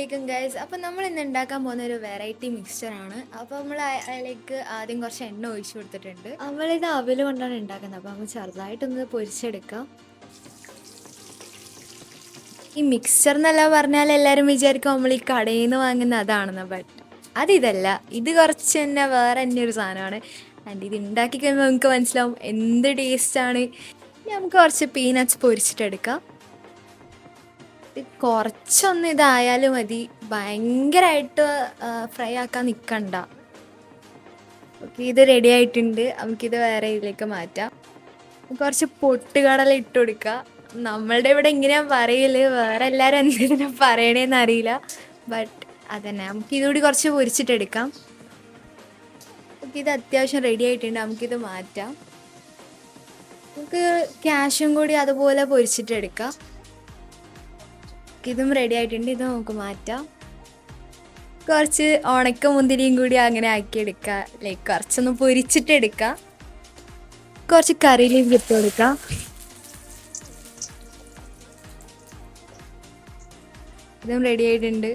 അസ്സലാമലൈക്കും ഗൈസ്. അപ്പം നമ്മൾ ഇന്ന് ഉണ്ടാക്കാൻ പോകുന്ന ഒരു വെറൈറ്റി മിക്സ്ചറാണ്. അപ്പോൾ നമ്മൾ അതിലേക്ക് ആദ്യം കുറച്ച് എണ്ണ ഒഴിച്ചു കൊടുത്തിട്ടുണ്ട്. നമ്മളിത് അവൽ കൊണ്ടാണ് ഉണ്ടാക്കുന്നത്. അപ്പോൾ നമുക്ക് ചെറുതായിട്ടൊന്ന് പൊരിച്ചെടുക്കാം. ഈ മിക്സ്ചർ എന്നല്ല പറഞ്ഞാൽ എല്ലാവരും വിചാരിക്കും നമ്മൾ ഈ കടയിൽ നിന്ന് വാങ്ങുന്ന അതാണെന്ന്. ബട്ട് അതിതല്ല, ഇത് കുറച്ച് തന്നെ വേറെ തന്നെ ഒരു സാധനമാണ്. ആൻഡ് ഇത് ഉണ്ടാക്കി കഴിയുമ്പോൾ നമുക്ക് മനസ്സിലാവും എന്ത് ടേസ്റ്റാണ്. ഇനി നമുക്ക് കുറച്ച് പീനട്ട്സ് പൊരിച്ചിട്ടെടുക്കാം. കുറച്ചൊന്ന് ഇതായാലും മതി, ഭയങ്കരമായിട്ട് ഫ്രൈ ആക്കാൻ നിൽക്കണ്ട. ഓക്കെ, ഇത് റെഡി ആയിട്ടുണ്ട്. നമുക്കിത് വേറെ ഇതിലേക്ക് മാറ്റാം. കുറച്ച് പൊട്ടുകടല ഇട്ട് കൊടുക്കുക. നമ്മളുടെ ഇവിടെ ഇങ്ങനെയാണ് പറയല്, വേറെ എല്ലാവരും എന്തിനാ പറയണേന്ന് അറിയില്ല. ബട്ട് അതന്നെ, നമുക്കിതുകൂടി കുറച്ച് പൊരിച്ചിട്ടെടുക്കാം. ഓക്കെ, ഇത് അത്യാവശ്യം റെഡി ആയിട്ടുണ്ട്. നമുക്കിത് മാറ്റാം. നമുക്ക് ക്യാഷും കൂടി അതുപോലെ പൊരിച്ചിട്ടെടുക്കാം. ഇതും റെഡി ആയിട്ടുണ്ട്. ഇത് നമുക്ക് മാറ്റാം. കുറച്ച് ഉണക്ക മുന്തിരിയും കൂടി അങ്ങനെ ആക്കിയെടുക്കുക. ലൈക്ക് കുറച്ചൊന്ന് പൊരിച്ചിട്ട് എടുക്കാം. കുറച്ച് കറി ലീഫ് ഇട്ട് കൊടുക്കാം. ഇതും റെഡി ആയിട്ടുണ്ട്.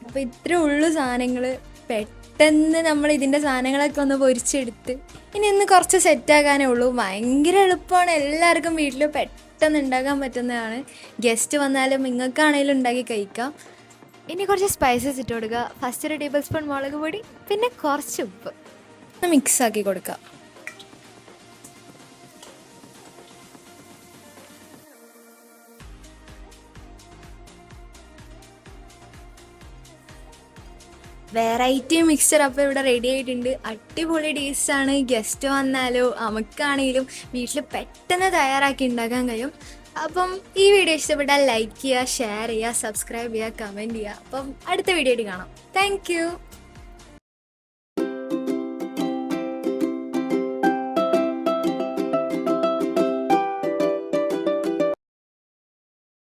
അപ്പോൾ ഇത്രേ ഉള്ളു സാധനങ്ങൾ. പെട്ടെന്ന് നമ്മൾ ഇതിൻ്റെ സാധനങ്ങളൊക്കെ ഒന്ന് പൊരിച്ചെടുത്ത് ഇനി ഒന്ന് കുറച്ച് സെറ്റാക്കാനേ ഉള്ളൂ. ഭയങ്കര എളുപ്പമാണ്. എല്ലാവർക്കും വീട്ടിൽ പെട്ടെന്ന് ഉണ്ടാക്കാൻ പറ്റുന്നതാണ്. ഗസ്റ്റ് വന്നാലും നിങ്ങൾക്കാണെങ്കിലും ഉണ്ടാക്കി കഴിക്കാം. ഇനി കുറച്ച് സ്പൈസസ് ഇട്ട് കൊടുക്കുക. ഫസ്റ്റ് ഒരു ടേബിൾ സ്പൂൺ മുളക് പൊടി, പിന്നെ കുറച്ച് ഉപ്പ്. ഒന്ന് മിക്സ് ആക്കി കൊടുക്കുക. വെറൈറ്റി മിക്സ്ചർ അപ്പോൾ ഇവിടെ റെഡി ആയിട്ടുണ്ട്. അടിപൊളി ടേസ്റ്റാണ്. ഗസ്റ്റ് വന്നാലോ നമുക്കാണെങ്കിലും വീട്ടിൽ പെട്ടെന്ന് തയ്യാറാക്കി ഉണ്ടാക്കാൻ കഴിയും. അപ്പം ഈ വീഡിയോ ഇഷ്ടപ്പെട്ടാൽ ലൈക്ക് ചെയ്യുക, ഷെയർ ചെയ്യുക, സബ്സ്ക്രൈബ് ചെയ്യുക, കമൻറ്റ് ചെയ്യുക. അപ്പം അടുത്ത വീഡിയോ ആയിട്ട് കാണാം. താങ്ക്